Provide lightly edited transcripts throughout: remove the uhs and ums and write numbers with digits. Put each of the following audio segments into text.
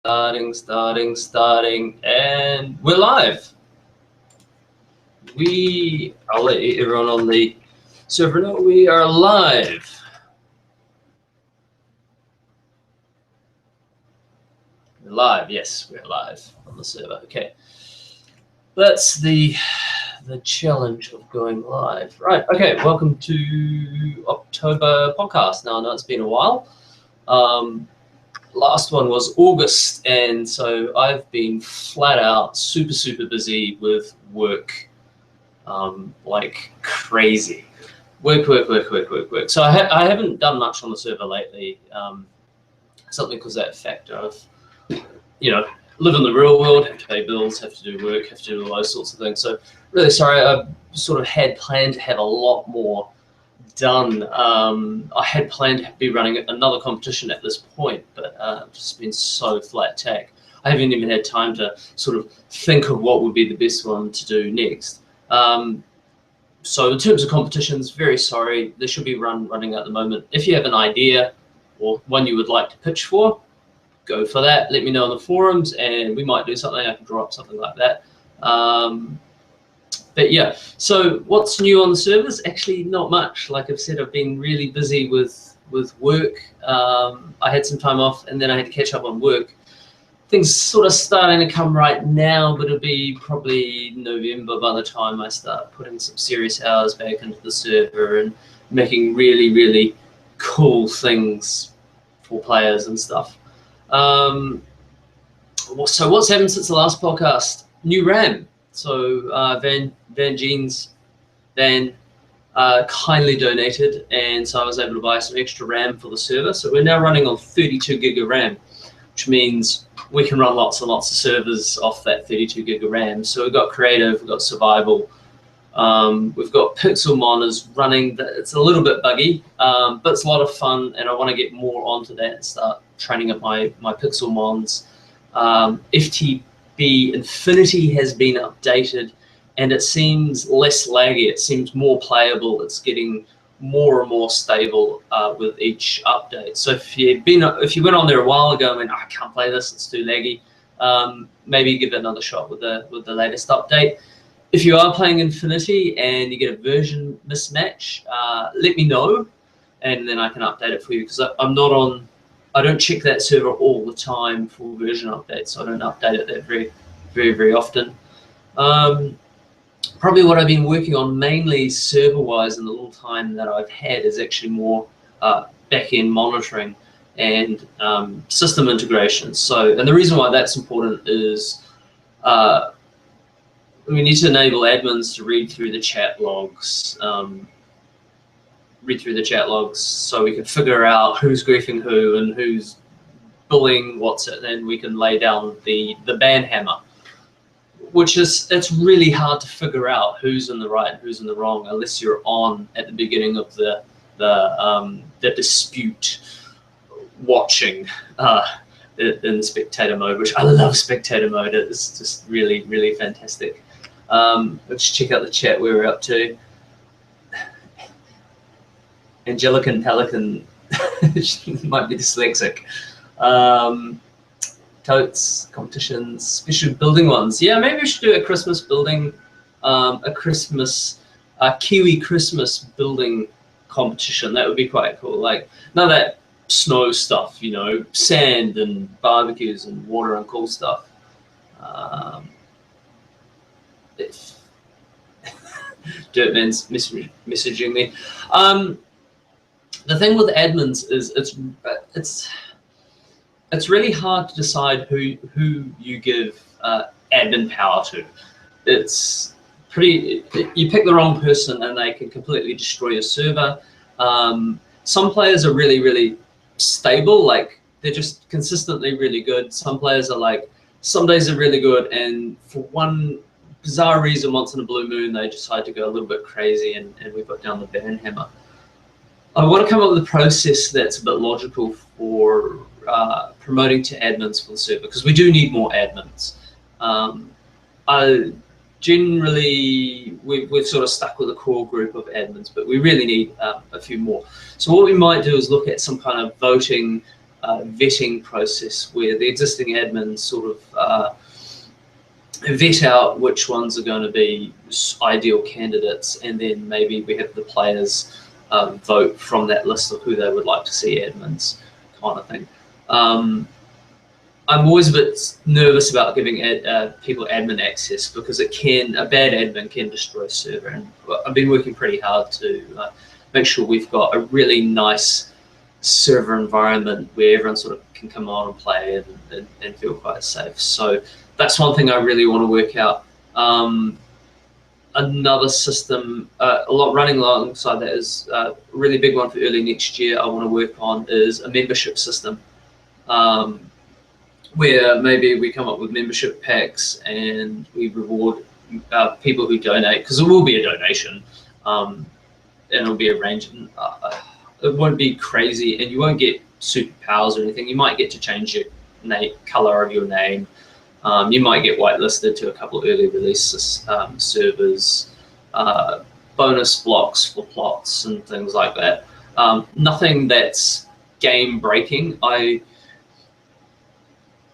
Starting, and we're live. I'll let everyone on the server know we are live. We're live, yes, we're live on the server. Okay, that's the challenge of going live. Right, okay, welcome to October podcast. Now, I know it's been a while. Last one was August, and so I've been flat out super busy with work, like crazy. Work. So I haven't done much on the server lately, something because that factor of, live in the real world, have to pay bills, have to do work, have to do all those sorts of things. So really sorry, I sort of had planned to have a lot more done. I had planned to be running another competition at this point, but I've just been so flat tack. I haven't even had time to sort of think of what would be the best one to do next. So in terms of competitions, very sorry, there should be running at the moment. If you have an idea or one you would like to pitch for, go for that. Let me know in the forums and we might do something. I can draw up something like that. But yeah, so what's new on the servers? Actually, not much. Like I've said, I've been really busy with work. I had some time off and then I had to catch up on work. Things sort of starting to come right now, but it'll be probably November by the time I start putting some serious hours back into the server and making really cool things for players and stuff. So what's happened since the last podcast? New RAM. So Van kindly donated, and so I was able to buy some extra RAM for the server. So we're now running on 32 gig of RAM, which means we can run lots and lots of servers off that 32 gig of RAM. So we've got creative, we've got survival, we've got Pixelmon is running. It's a little bit buggy, but it's a lot of fun, and I want to get more onto that and start training up my Pixelmons. FTB Infinity has been updated, and it seems less laggy. It seems more playable. It's getting more and more stable with each update. So if you went on there a while ago and went, I can't play this, it's too laggy, maybe give it another shot with the latest update. If you are playing Infinity and you get a version mismatch, let me know, and then I can update it for you, because I don't check that server all the time for version updates, so I don't update it that very often. Probably what I've been working on mainly server-wise in the little time that I've had is actually more back-end monitoring and system integration. So, and the reason why that's important is we need to enable admins to read through the chat logs, so we can figure out who's griefing who and who's bullying what's it, and we can lay down the ban hammer, which is, it's really hard to figure out who's in the right and who's in the wrong unless you're on at the beginning of the dispute watching in spectator mode, which I love. Spectator mode, it's just really fantastic. Let's check out the chat where we're up to. Angelican Pelican might be dyslexic. Totes, competitions, special building ones. Yeah, maybe we should do a Christmas building, Kiwi Christmas building competition. That would be quite cool. Like, none of that snow stuff, sand and barbecues and water and cool stuff. Dirtman's messaging me. The thing with admins is it's really hard to decide who you give admin power to. It's you pick the wrong person and they can completely destroy your server. Some players are really stable, like they're just consistently really good. Some players are like, some days are really good, and for one bizarre reason, once in a blue moon, they decide to go a little bit crazy, and we put down the ban hammer. I want to come up with a process that's a bit logical for promoting to admins for the server, because we do need more admins. Generally, we've sort of stuck with a core group of admins, but we really need a few more. So what we might do is look at some kind of voting vetting process where the existing admins sort of vet out which ones are going to be ideal candidates, and then maybe we have the players vote from that list of who they would like to see admins, kind of thing. I'm always a bit nervous about giving people admin access, because a bad admin can destroy a server, and I've been working pretty hard to make sure we've got a really nice server environment where everyone sort of can come on and play and feel quite safe. So that's one thing I really want to work out. Another system, running alongside that is a really big one for early next year I want to work on, is a membership system. Where maybe we come up with membership packs and we reward people who donate, because it will be a donation, and it'll be arranged. It won't be crazy, and you won't get superpowers or anything. You might get to change your color of your name. You might get whitelisted to a couple of early release servers, bonus blocks for plots and things like that. Nothing that's game breaking.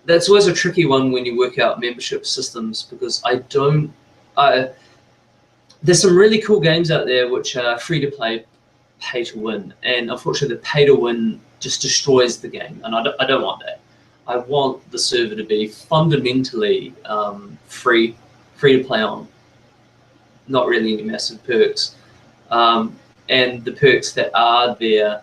That's always a tricky one when you work out membership systems, because there's some really cool games out there which are free to play, pay to win, and unfortunately the pay to win just destroys the game, and I don't want that. I want the server to be fundamentally free to play on, not really any massive perks, and the perks that are there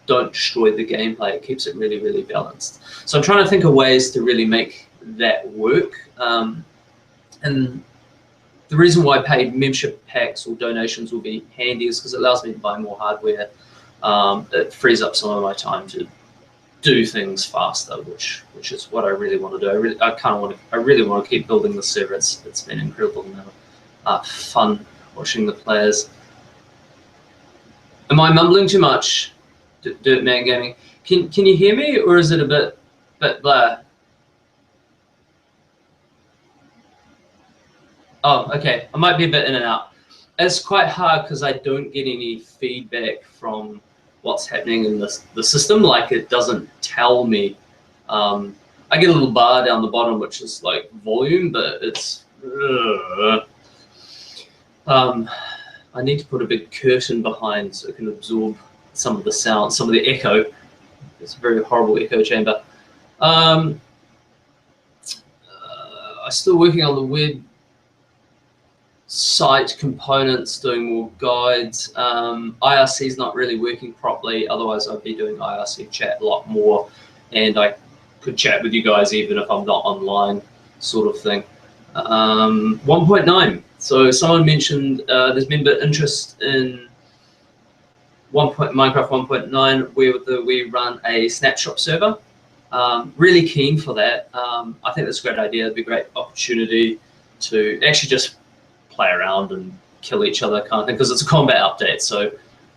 don't destroy the gameplay. It keeps it really, really balanced. So I'm trying to think of ways to really make that work. And the reason why paid membership packs or donations will be handy is because it allows me to buy more hardware. It frees up some of my time to do things faster, which is what I really want to do. I really want to keep building the server. It's been incredible amount of fun watching the players. Am I mumbling too much? Dirtman Gaming. Can you hear me, or is it a bit blah? Oh, okay. I might be a bit in and out. It's quite hard because I don't get any feedback from what's happening in the system. Like, it doesn't tell me. I get a little bar down the bottom which is like volume, but it's. I need to put a big curtain behind so it can absorb some of the sound, some of the echo. It's a very horrible echo chamber. I'm still working on the web site components, doing more guides. IRC is not really working properly. Otherwise, I'd be doing IRC chat a lot more, and I could chat with you guys even if I'm not online, sort of thing. 1.9. So someone mentioned there's been a bit of interest in Minecraft 1.9, where we run a snapshot server. Really keen for that. I think that's a great idea. It'd be a great opportunity to actually just play around and kill each other, kind of thing, because it's a combat update. So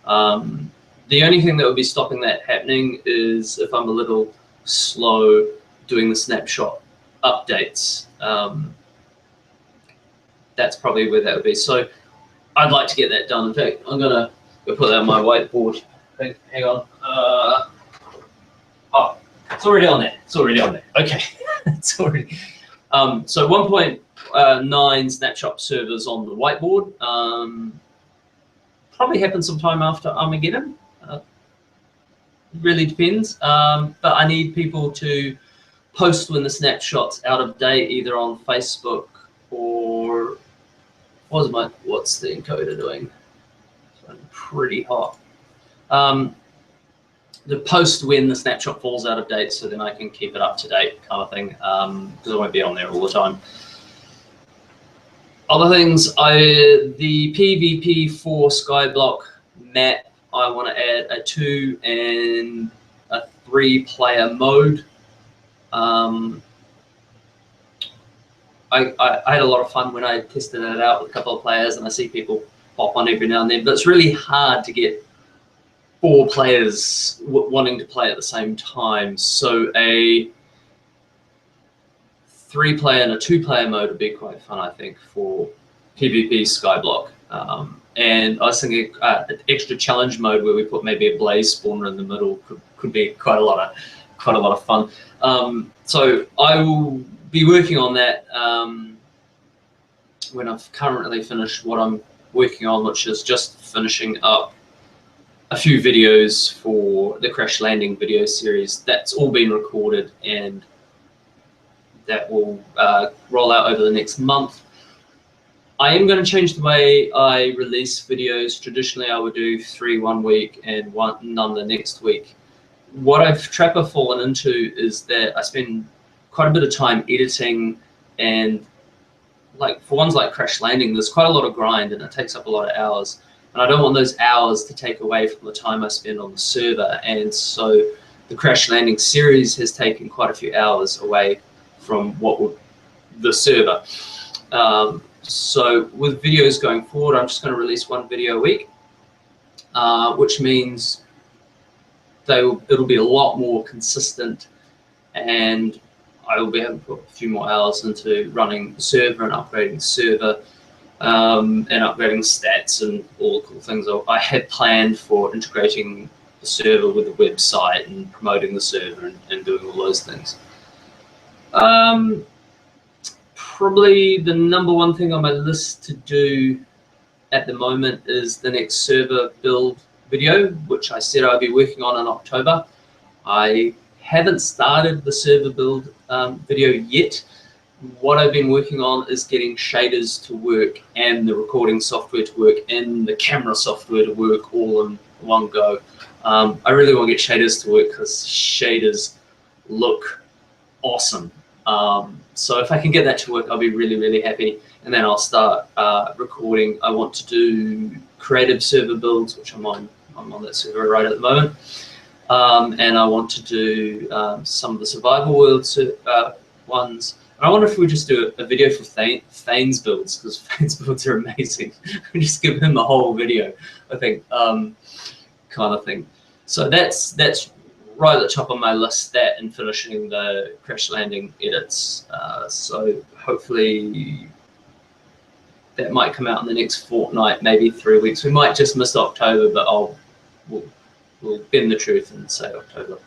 the only thing that would be stopping that happening is if I'm a little slow doing the snapshot updates. That's probably where that would be. So I'd like to get that done. In fact, I'm gonna go put that on my whiteboard. Hang on. Oh, it's already on there. It's already on there. Okay, it's already. So 1.9 snapshot servers on the whiteboard. Probably happen sometime after Armageddon. Really depends. But I need people to post when the snapshot's out of date, either on Facebook or what's the encoder doing? It's pretty hot. The post when the snapshot falls out of date, so then I can keep it up to date, kind of thing, because I won't be on there all the time. Other things, the PvP for Skyblock map, I want to add a 2 and a 3-player mode. I had a lot of fun when I tested it out with a couple of players, and I see people pop on every now and then, but it's really hard to get 4 players wanting to play at the same time. So a 3-player and a 2-player mode would be quite fun, I think, for PvP Skyblock. And I was thinking an extra challenge mode where we put maybe a blaze spawner in the middle could be quite a lot of fun. So I will be working on that when I've currently finished what I'm working on, which is just finishing up a few videos for the crash landing video series. That's all been recorded, and that will roll out over the next month. I am going to change the way I release videos. Traditionally, I would do 3 one week and none the next week. What I've fallen into is that I spend quite a bit of time editing, and like for ones like crash landing, there's quite a lot of grind and it takes up a lot of hours. And I don't want those hours to take away from the time I spend on the server. And so the crash landing series has taken quite a few hours away from the server. So with videos going forward, I'm just going to release 1 video a week, which means it'll be a lot more consistent, and I will be able to put a few more hours into running the server and upgrading the server, and upgrading stats and all the cool things I had planned for integrating the server with the website and promoting the server and doing all those things. Probably the #1 thing on my list to do at the moment is the next server build video, which I said I'd be working on in October. I haven't started the server build video yet. What I've been working on is getting shaders to work and the recording software to work and the camera software to work all in one go. I really want to get shaders to work because shaders look awesome. So if I can get that to work, I'll be really, really happy. And then I'll start recording. I want to do creative server builds, which I'm on that server right at the moment. And I want to do some of the survival world ones. And I wonder if we just do a video for Thane's builds, because Thane's builds are amazing. We just give him a whole video, I think, kind of thing. So that's right at the top of my list, that and finishing the crash landing edits. So hopefully that might come out in the next fortnight, maybe 3 weeks. We might just miss October, but we'll bend the truth and say October.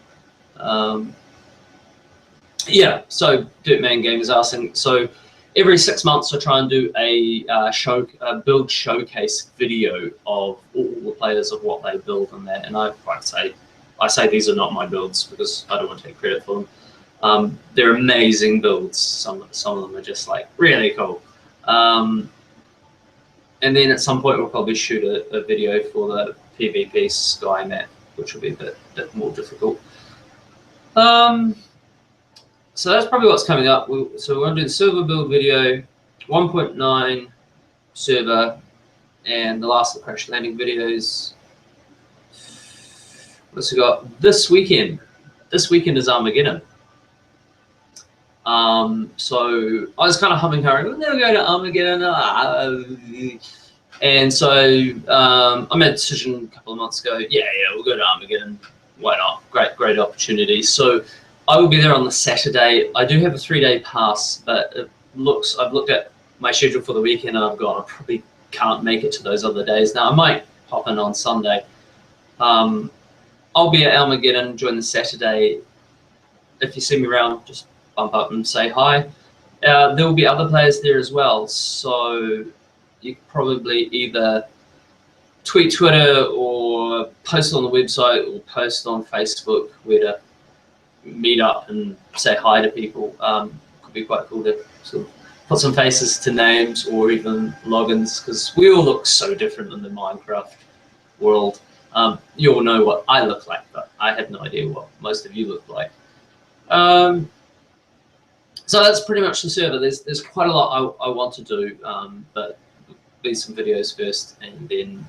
Yeah, so Dirtman Game is asking, so every 6 months I try and do a build showcase video of all the players of what they build and that, and I say these are not my builds because I don't want to take credit for them. They're amazing builds. Some of them are just like really cool. And then at some point we'll probably shoot a video for the PvP Sky map, which will be a bit more difficult. So that's probably what's coming up. So we're going to do the server build video, 1.9 server, and the last of the crash landing videos. What's we got this weekend? This weekend is Armageddon. So I was kind of humming, we'll never go to Armageddon. And so I made a decision a couple of months ago. Yeah, we'll go to Armageddon. Why not? Great opportunity. So I will be there on the Saturday. I do have a 3-day pass, but I've looked at my schedule for the weekend and I've gone, I probably can't make it to those other days. Now I might hop in on Sunday. I'll be at Armageddon during the Saturday. If you see me around, just bump up and say hi. There will be other players there as well, so you can probably either tweet Twitter or post on the website or post on Facebook where to meet up and say hi to people. Could be quite cool to sort of put some faces to names or even logins, because we all look so different in the Minecraft world. You all know what I look like, but I have no idea what most of you look like. So that's pretty much the server. There's quite a lot I want to do, but be some videos first, and then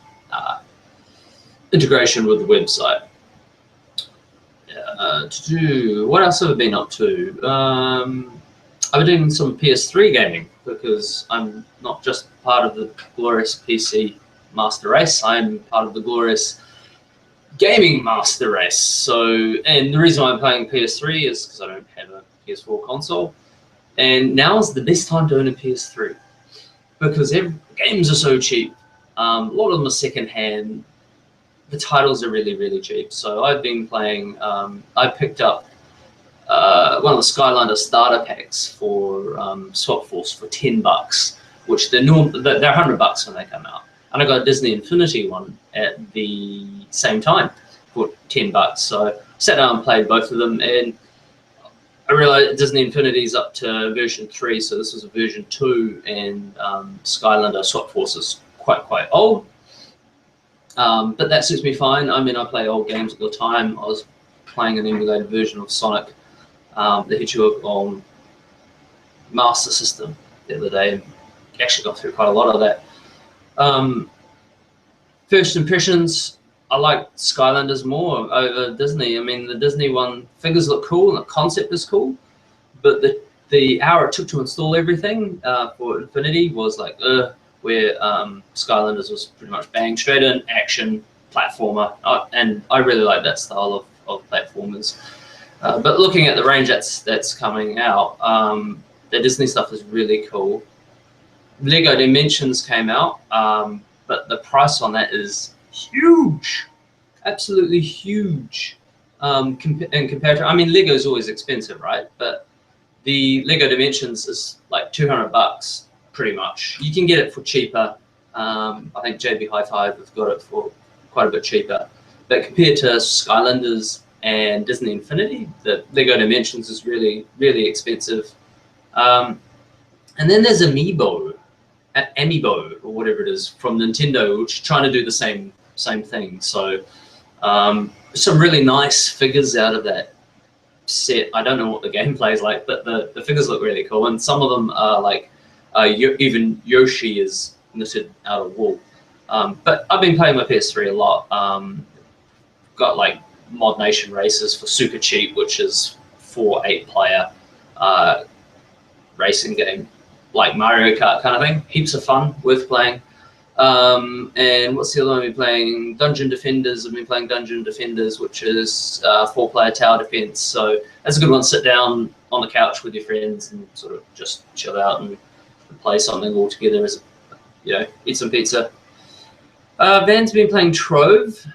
integration with the website. What else have I been up to? I've been doing some PS3 gaming, because I'm not just part of the glorious PC Master Race, I'm part of the glorious Gaming Master Race. So, and the reason why I'm playing PS3 is because I don't have a PS4 console, and now is the best time to own a PS3 because games are so cheap. A lot of them are secondhand. The titles are really, really cheap. So I've been playing, I picked up one of the Skylander starter packs for Swap Force for $10, which they're $100 when they come out. And I got a Disney Infinity one at the same time for $10. So sat down and played both of them, and I realized Disney Infinity is up to version 3, so this was a version 2, and Skylander Swap Force is quite old. But that suits me fine. I mean, I play old games all the time. I was playing an emulated version of Sonic the Hedgehog on Master System the other day, and actually got through quite a lot of that. First impressions, I like Skylanders more over Disney. I mean, the Disney one, figures look cool and the concept is cool, but the hour it took to install everything for Infinity was like, where Skylanders was pretty much bang, straight in, action, platformer, and I really like that style of platformers. But looking at the range that's coming out, the Disney stuff is really cool. Lego Dimensions came out, but the price on that is huge, absolutely huge. And compared to, I mean, Lego's always expensive, right? But the Lego Dimensions is like $200, pretty much. You can get it for cheaper. I think JB Hi-Fi have got it for quite a bit cheaper. But compared to Skylanders and Disney Infinity, the Lego Dimensions is really, really expensive. And then there's Amiibo, or whatever it is, from Nintendo, which is trying to do the same thing. So some really nice figures out of that set. I don't know what the gameplay is like, but the figures look really cool, and some of them are like even Yoshi is knitted out of wool. But I've been playing my PS3 a lot. Got like Mod Nation Races for super cheap, which is 4-8 player racing game, like Mario Kart kind of thing. Heaps of fun, worth playing. And what's the other one I've been playing? Dungeon Defenders. I've been playing Dungeon Defenders, which is 4-player tower defense. So that's a good one. Sit down on the couch with your friends and sort of just chill out and play something all together, as eat some pizza. Van's been playing Trove.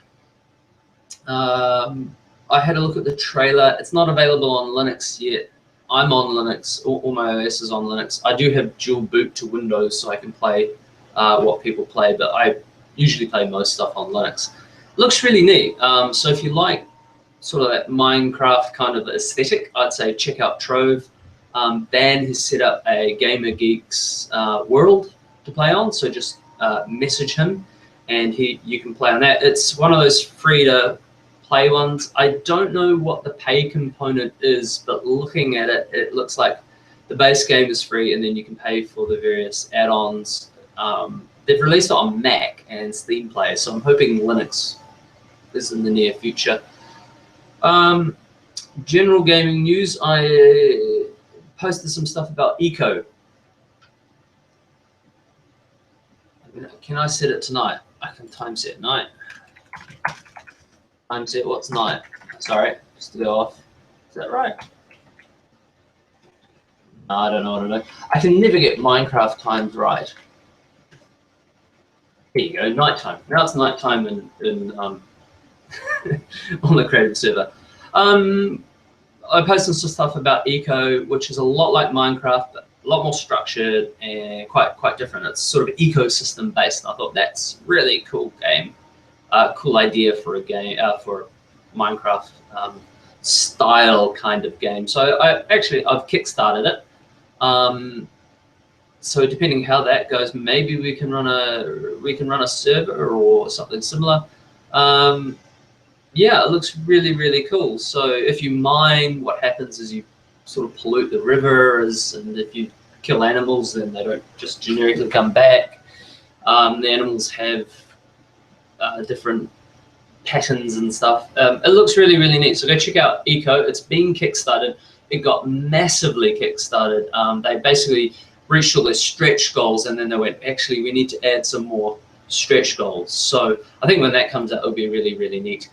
I had a look at the trailer. It's not available on Linux yet. I'm on Linux. All my OS is on Linux. I do have dual boot to Windows, so I can play what people play, but I usually play most stuff on Linux. Looks really neat. So if you like sort of that Minecraft kind of aesthetic, I'd say check out Trove. Van has set up a Gamer Geeks world to play on, so just message him, and you can play on that. It's one of those free to play ones. I don't know what the pay component is, but looking at it, it looks like the base game is free, and then you can pay for the various add-ons. They've released it on Mac and Steam Play, so I'm hoping Linux is in the near future. General gaming news, I posted some stuff about Eco. Can I set it tonight? I can time set night. Time set what's night? Sorry, just to go off. Is that right? No, I don't know what to do. I can never get Minecraft times right. Here you go, nighttime. Now it's nighttime in on the creative server. I posted some stuff about Eco, which is a lot like Minecraft, but a lot more structured and quite different. It's sort of ecosystem based. I thought that's really cool game. Cool idea for a game, for Minecraft style kind of game. So I've kickstarted it. So depending how that goes, maybe we can run a server or something similar. Yeah, it looks really, really cool. So if you mine, what happens is you sort of pollute the rivers, and if you kill animals, then they don't just generically come back. The animals have different patterns and stuff. It looks really, really neat. So go check out Eco. It's been kickstarted. It got massively kickstarted. They basically reached all their stretch goals, and then they went, actually, we need to add some more stretch goals. So I think when that comes out, it'll be really, really neat.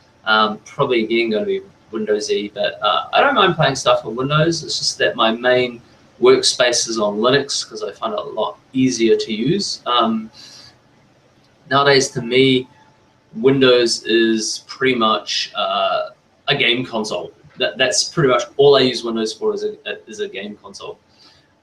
Probably again going to be Windowsy, but I don't mind playing stuff on Windows. It's just that my main workspace is on Linux because I find it a lot easier to use. Nowadays, to me, Windows is pretty much a game console. That's pretty much all I use Windows for, is a game console.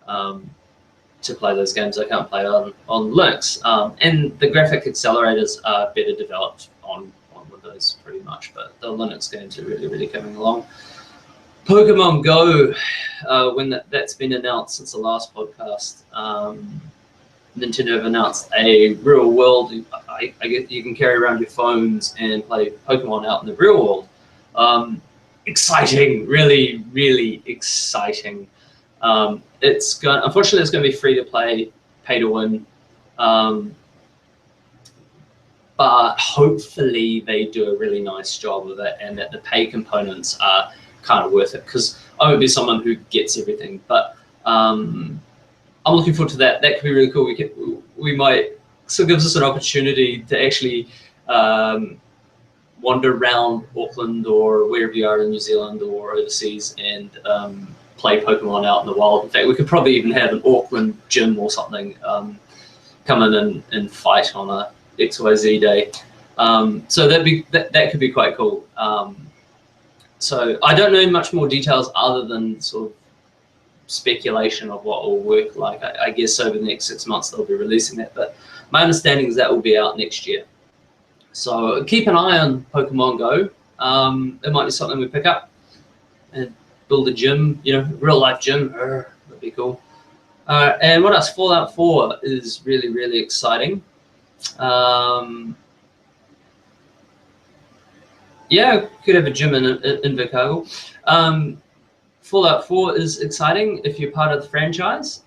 To play those games I can't play on Linux. And the graphic accelerators are better developed on Windows pretty much, but the Linux games are really, really coming along. Pokemon Go, when that's been announced since the last podcast, Nintendo have announced a real world. I guess you can carry around your phones and play Pokemon out in the real world. Exciting, really, really exciting. Unfortunately, it's going to be free to play, pay to win. But hopefully they do a really nice job of it, and that the pay components are kind of worth it, because I would be someone who gets everything. But I'm looking forward to that. That could be really cool. We might, so it gives us an opportunity to actually wander around Auckland or wherever you are in New Zealand or overseas and play Pokemon out in the wild. In fact, we could probably even have an Auckland gym or something come in and fight on a XYZ day. So that could be quite cool. So I don't know much more details other than sort of speculation of what will work like. I guess over the next 6 months they'll be releasing that, but my understanding is that will be out next year. So keep an eye on Pokemon Go. It might be something we pick up and build a gym, real life gym. That'd be cool. And what else? Fallout 4 is really, really exciting. Yeah, could have a gym in Invercargill. Fallout 4 is exciting if you're part of the franchise.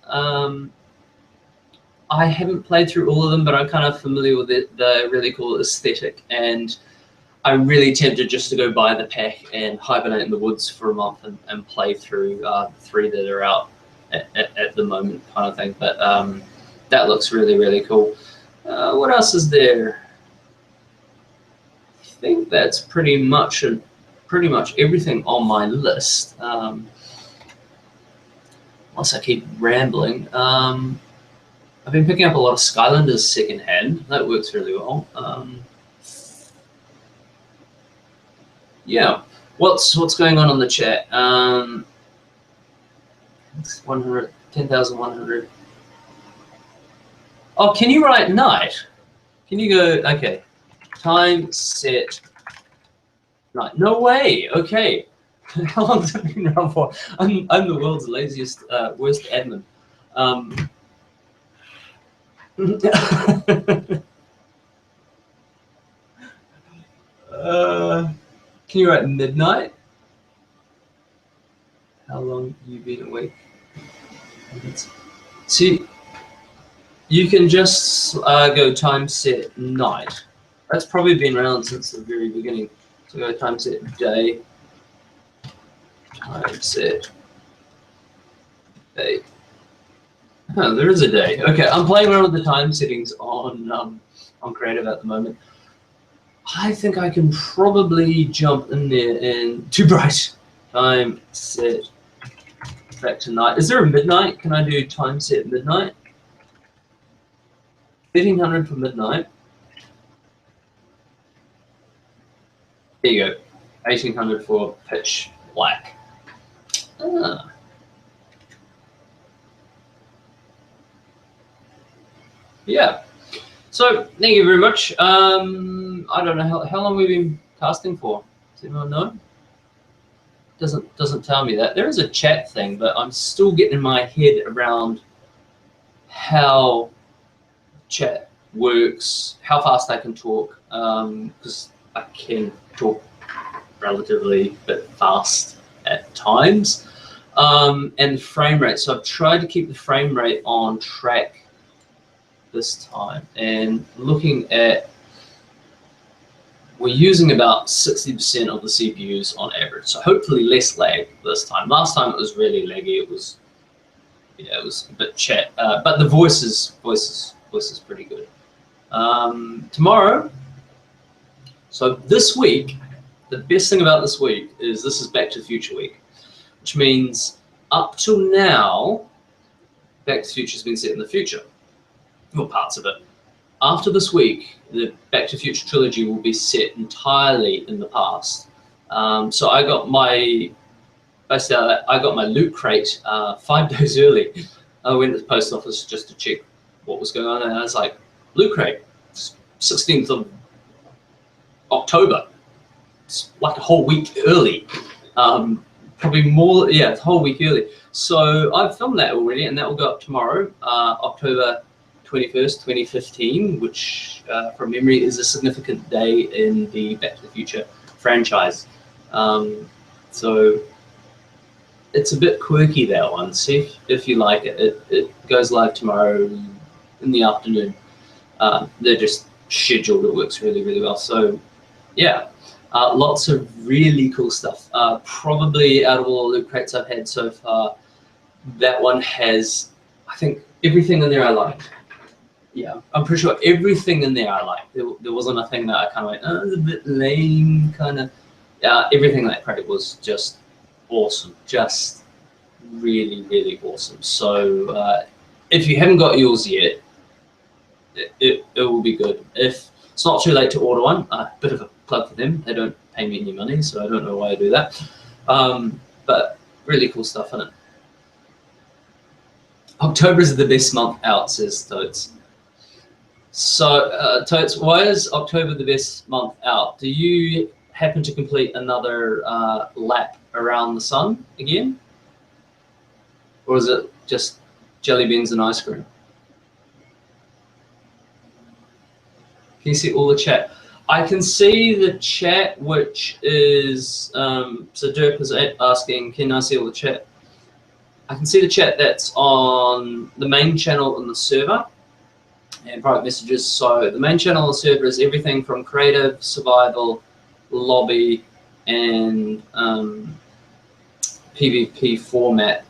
I haven't played through all of them, but I'm kind of familiar with the really cool aesthetic, and I'm really tempted just to go buy the pack and hibernate in the woods for a month and play through the 3 that are out at the moment, kind of thing. But that looks really, really cool. What else is there? I think that's pretty much everything on my list. Unless I keep rambling. I've been picking up a lot of Skylanders secondhand. That works really well. Yeah, what's going on the chat? It's 10,100. Oh, can you write night? Can you go? Okay, time set night. No way. Okay, how long has it been around for? I'm the world's laziest, worst admin. Can you write midnight? How long have you been awake? See, you can just go time set night. That's probably been around since the very beginning. So go time set day, time set day. Oh, there is a day. Okay, I'm playing around with the time settings on Creative at the moment. I think I can probably jump in there and too bright. Time set back to night. Is there a midnight? Can I do time set midnight? 1300 for midnight. There you go. 1800 for pitch black. Ah. Yeah. So thank you very much. I don't know how long we've been casting for. Does anyone know? Doesn't tell me that. There is a chat thing, but I'm still getting my head around how chat works, how fast I can talk, because I can talk relatively a bit fast at times, and frame rate. So I've tried to keep the frame rate on track this time, and looking at, we're using about 60% of the CPUs on average, so hopefully less lag this time. Last time it was really laggy. It was a bit chat, but the voice is pretty good. Tomorrow, so this week, the best thing about this week is this is Back to the Future week, which means up till now, Back to the Future has been set in the future. Well, parts of it. after this week, the Back to the Future trilogy will be set entirely in the past. So I got my loot crate 5 days early. I went to the post office just to check what was going on, and I was like, loot crate, 16th of October. It's like a whole week early. Probably more, yeah, a whole week early. So I've filmed that already, and that will go up tomorrow, October 21st, 2015, which from memory is a significant day in the Back to the Future franchise. So it's a bit quirky, that one. See if you like it. It goes live tomorrow in the afternoon. They're just scheduled. It works really, really well. So yeah, lots of really cool stuff. Probably out of all the loot crates I've had so far, that one has, I think, everything in there I liked. Yeah, I'm pretty sure everything in there I liked. There wasn't a thing that I kind of went, oh, it's a bit lame, kind of. Everything in that crate was just awesome, just really, really awesome. So if you haven't got yours yet, it will be good. If it's not too late to order one, a bit of a plug for them. They don't pay me any money, so I don't know why I do that. But really cool stuff in it. October is the best month out, says Totes. So Totes, why is October the best month out? Do you happen to complete another lap around the sun again? Or is it just jelly beans and ice cream? Can you see all the chat? I can see the chat, which is, so Dirk is asking, can I see all the chat? I can see the chat that's on the main channel on the server and private messages. So the main channel on the server is everything from creative, survival, lobby, and PvP format.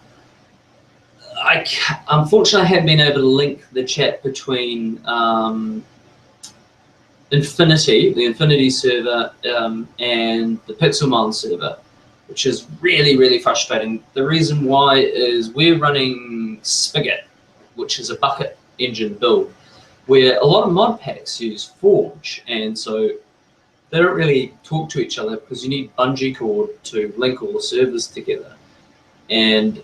Unfortunately, I haven't been able to link the chat between Infinity, the Infinity server, and the Pixelmon server, which is really, really frustrating. The reason why is we're running Spigot, which is a bucket engine build, where a lot of mod packs use Forge, and so they don't really talk to each other because you need bungee cord to link all the servers together. And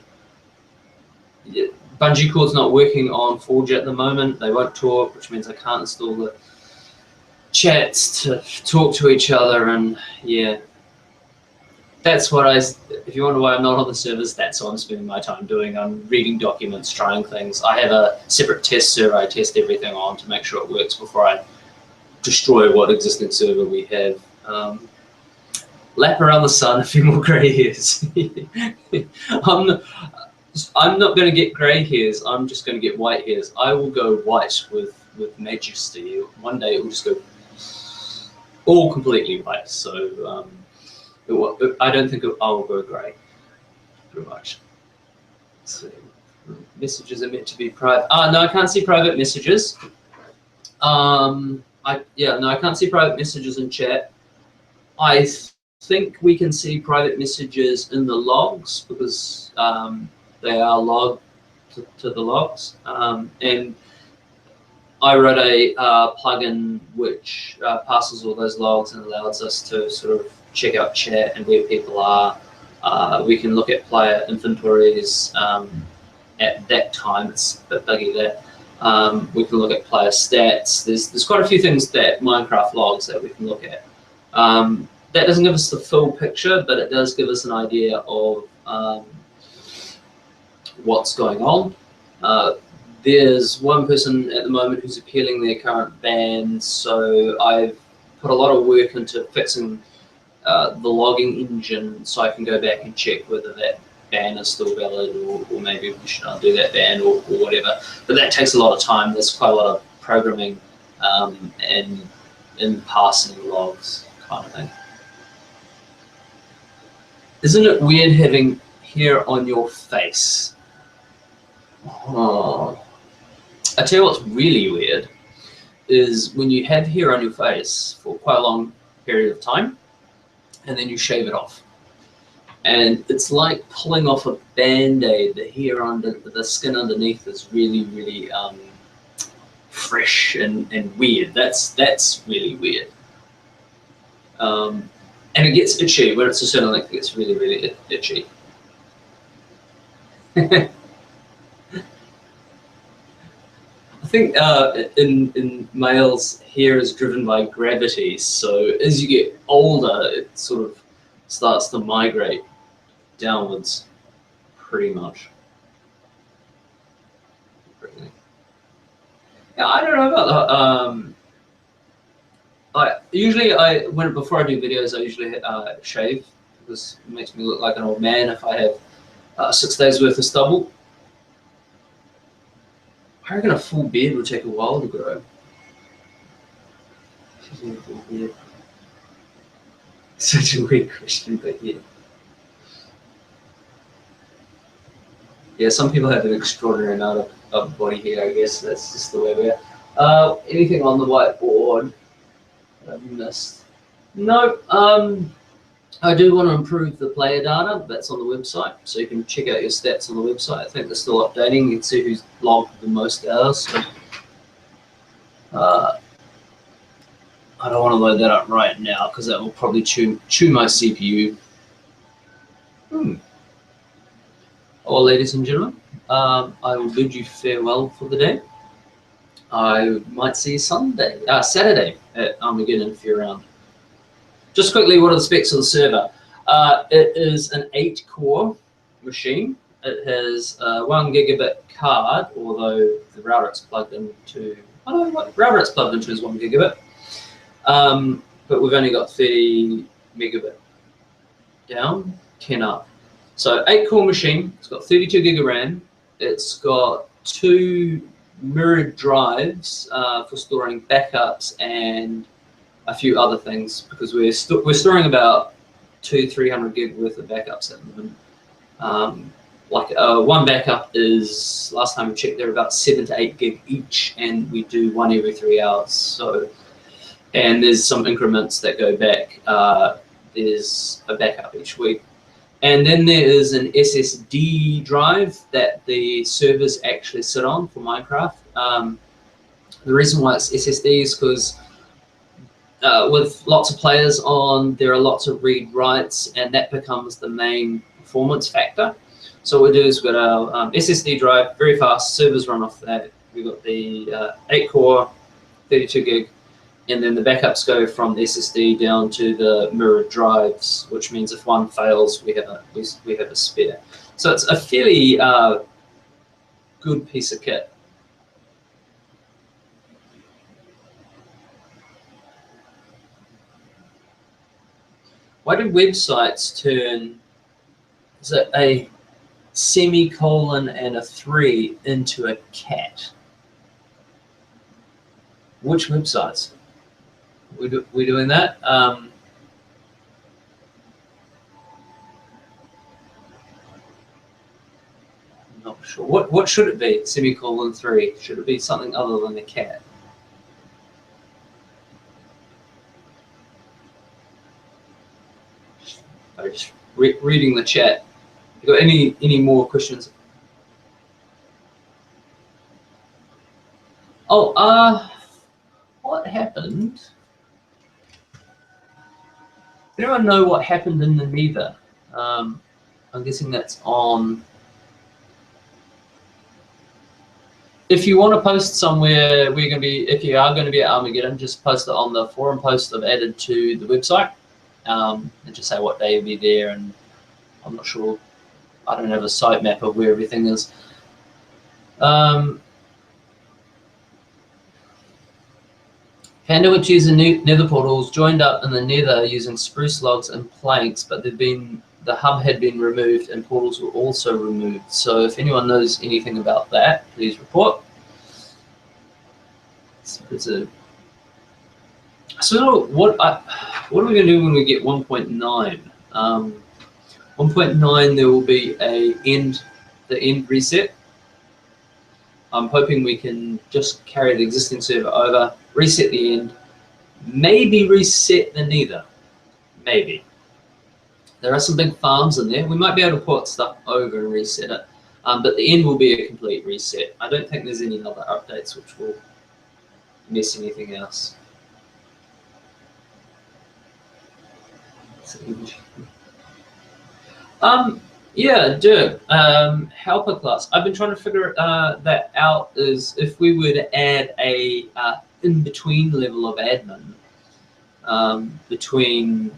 bungee cord's not working on Forge at the moment. They won't talk, which means I can't install the chats to talk to each other. And yeah, that's what if you wonder why I'm not on the servers, that's what I'm spending my time doing. I'm reading documents, trying things. I have a separate test server I test everything on to make sure it works before I destroy what existing server we have. Lap around the sun, a few more grey hairs. I'm not going to get grey hairs, I'm just going to get white hairs. I will go white with majesty. One day it will just go all completely white. So I don't think I'll go grey, pretty much. So, messages are meant to be private. No, I can't see private messages. No, I can't see private messages in chat. I think we can see private messages in the logs because they are logged to the logs. And I wrote a plugin which passes all those logs and allows us to sort of check out chat and where people are. We can look at player inventories at that time. It's a bit buggy there. We can look at player stats. There's quite a few things that Minecraft logs that we can look at. That doesn't give us the full picture, but it does give us an idea of what's going on. There's one person at the moment who's appealing their current ban, so I've put a lot of work into fixing the logging engine so I can go back and check whether that ban is still valid, or maybe we should undo that ban or whatever. But that takes a lot of time. There's quite a lot of programming and in passing logs kind of thing. Isn't it weird having hair on your face? Oh. I tell you what's really weird is when you have hair on your face for quite a long period of time and then you shave it off. And it's like pulling off a band-aid. The hair under the skin underneath is really, really fresh and weird. That's really weird. And it gets itchy when it's a certain length. It gets really, really itchy. I think in males, hair is driven by gravity. So as you get older, it sort of starts to migrate downwards, pretty much. Yeah, I don't know about that. Before I do videos, I usually shave, because it makes me look like an old man if I have 6 days worth of stubble. I reckon a full beard would take a while to grow. Such a weird question, but yeah. Yeah, some people have an extraordinary amount of body hair, I guess. That's just the way we are. Anything on the whiteboard that I've missed? No. I do want to improve the player data. That's on the website, so you can check out your stats on the website. I think they're still updating. You can see who's logged the most hours. So, I don't want to load that up right now because that will probably chew my CPU. Well, ladies and gentlemen, I will bid you farewell for the day. I might see you Saturday at Armageddon if you're around. Just quickly, what are the specs of the server? It is an 8-core machine. It has a 1 gigabit card, although the router it's plugged into, I don't know what router it's plugged into is 1 gigabit. But we've only got 30 megabit down, 10 up. So 8-core machine, it's got 32 gig of RAM. It's got 2 mirrored drives for storing backups and a few other things, because we're storing about 200-300 gig worth of backups at the moment. One backup is, last time we checked, they're about 7 to 8 gig each, and we do one every 3 hours. So, and there's some increments that go back. There's a backup each week. And then there is an SSD drive that the servers actually sit on for Minecraft. The reason why it's SSD is because with lots of players on, there are lots of read writes, and that becomes the main performance factor. So what we do is we've got our SSD drive, very fast, servers run off that. We've got the 8-core, 32 gig, and then the backups go from the SSD down to the mirrored drives, which means if one fails, we have a spare. So it's a fairly good piece of kit. Why do websites turn, is it a semicolon and a 3 into a cat? Which websites? We doing that? I'm not sure. What should it be? Semicolon 3. Should it be something other than a cat? Just reading the chat. You got any more questions? Oh, what happened? Does anyone know what happened in the Nether? I'm guessing that's on. If you want to post somewhere, we're going to be. If you are going to be at Armageddon, just post it on the forum post I've added to the website, and just say what day you'll be there. And I'm not sure. I don't have a site map of where everything is. Pandawood using nether portals joined up in the nether using spruce logs and planks, but the hub had been removed and portals were also removed. So if anyone knows anything about that, please report. So what are we going to do when we get 1.9? 1.9 there will be the end reset. I'm hoping we can just carry the existing server over, reset the end, maybe reset the nether, maybe. There are some big farms in there. We might be able to port stuff over and reset it, but the end will be a complete reset. I don't think there's any other updates which will miss anything else. Yeah, Dirk, helper class. I've been trying to figure that out. Is if we were to add a in-between level of admin between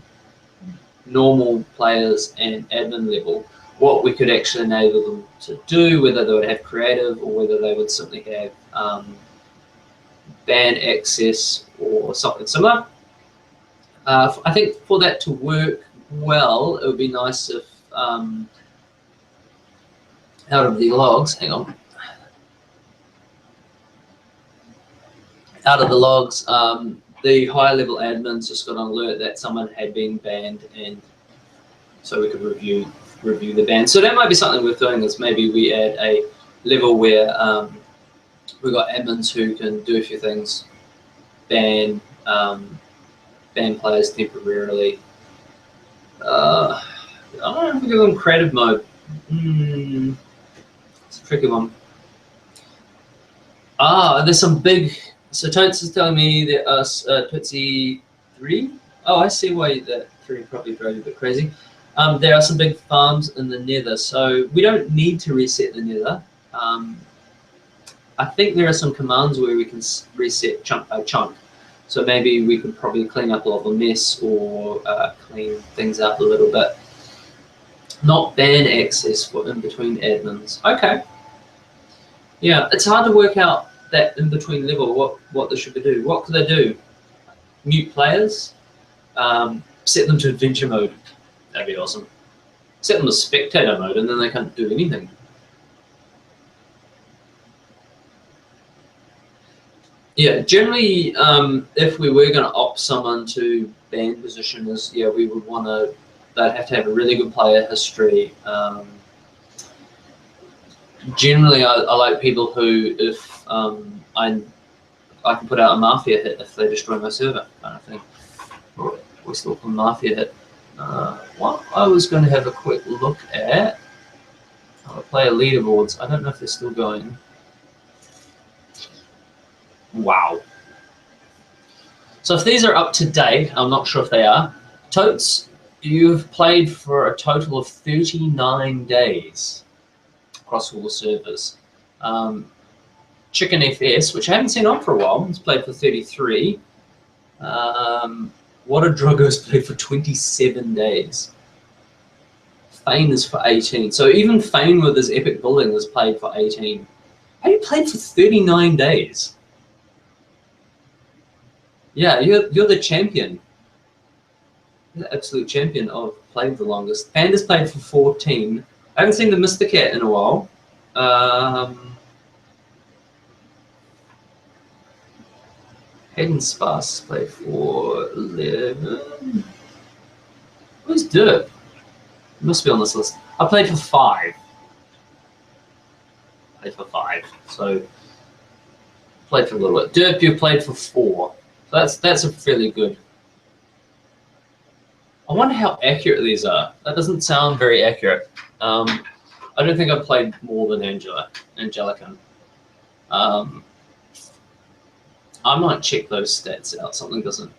normal players and admin level, what we could actually enable them to do, whether they would have creative or whether they would simply have ban access or something similar. I think for that to work well, it would be nice if out of the logs, hang on, out of the logs, the higher level admins just got an alert that someone had been banned, and so we could review the ban. So that might be something worth doing, is maybe we add a level where we've got admins who can do a few things, ban players temporarily. I don't know if we go in creative mode. It's a tricky one. There's some big. So Totes is telling me that Tootsie 3. Oh, I see why that 3 probably drove you a bit crazy. There are some big farms in the Nether, so we don't need to reset the Nether. I think there are some commands where we can reset chunk by chunk. So maybe we could probably clean up a lot of the mess or clean things up a little bit. Not ban access for in-between admins. Okay. Yeah, it's hard to work out that in-between level, what they should do. What could they do? Mute players? Set them to adventure mode. That'd be awesome. Set them to spectator mode and then they can't do anything. Yeah, generally, if we were going to opt someone to ban positioners, yeah, we would want to, they'd have to have a really good player history. Generally, I like people who, if I can put out a Mafia hit if they destroy my server, kind of thing. We're still on Mafia hit. What I was going to have a quick look at, player leaderboards. I don't know if they're still going. Wow. So if these are up to date, I'm not sure if they are. Totes, you've played for a total of 39 days across all the servers. Chicken FS, which I haven't seen on for a while, has played for 33. What a Drogo's played for 27 days. Fane is for 18. So even Fane with his epic building has played for 18. How you played for 39 days? Yeah, you're the champion. You're the absolute champion of playing the longest. Panda's played for 14. I haven't seen the Mr. Cat in a while. Hayden Sparse played for 11. Where's Dirk? He must be on this list. I played for 5. Played for 5. So played for a little bit. Dirk, you played for 4. So that's a fairly good. I wonder how accurate these are. That doesn't sound very accurate. I don't think I've played more than Angelican. I might check those stats out. Something doesn't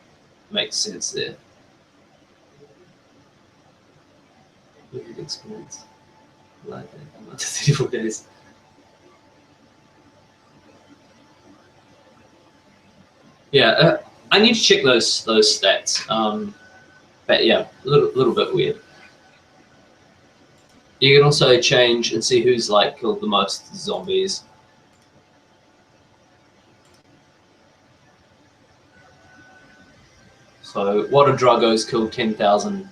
make sense there. Weird experience. Like 34 days. Yeah, I need to check those stats. But yeah, a little bit weird. You can also change and see who's like killed the most zombies. So What a Drago's killed 10,000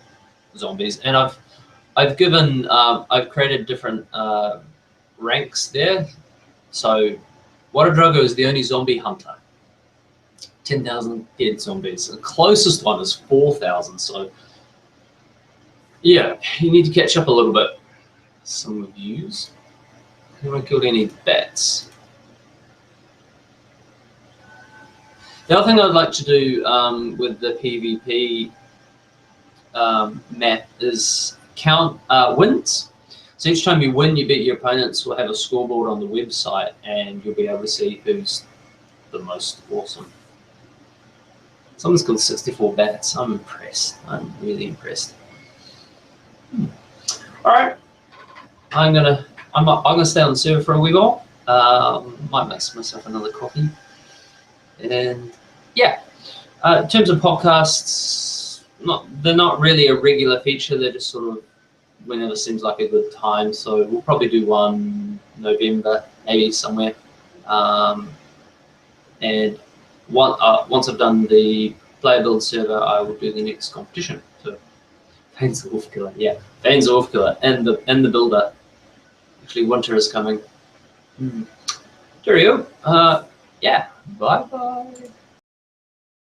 zombies, and I've created different ranks there. So What a Drago is the only zombie hunter. 10,000 dead zombies. The closest one is 4,000. So yeah, you need to catch up a little bit. Some reviews. Haven't killed any bats. The other thing I'd like to do with the PvP map is count wins. So each time you win, you beat your opponents, will have a scoreboard on the website, and you'll be able to see who's the most awesome. Someone's called 64 bats. I'm impressed. I'm really impressed. All right, I'm gonna stay on the server for a wee while. Might make myself another coffee. And yeah, in terms of podcasts, they're not really a regular feature. They're just sort of whenever seems like a good time. So we'll probably do one November, maybe somewhere. And once I've done the player build server, I will do the next competition. So Fans the Wolf Killer, yeah, Fans the Wolf Killer, and the builder. Actually, winter is coming. Cheerio. Yeah. Bye bye.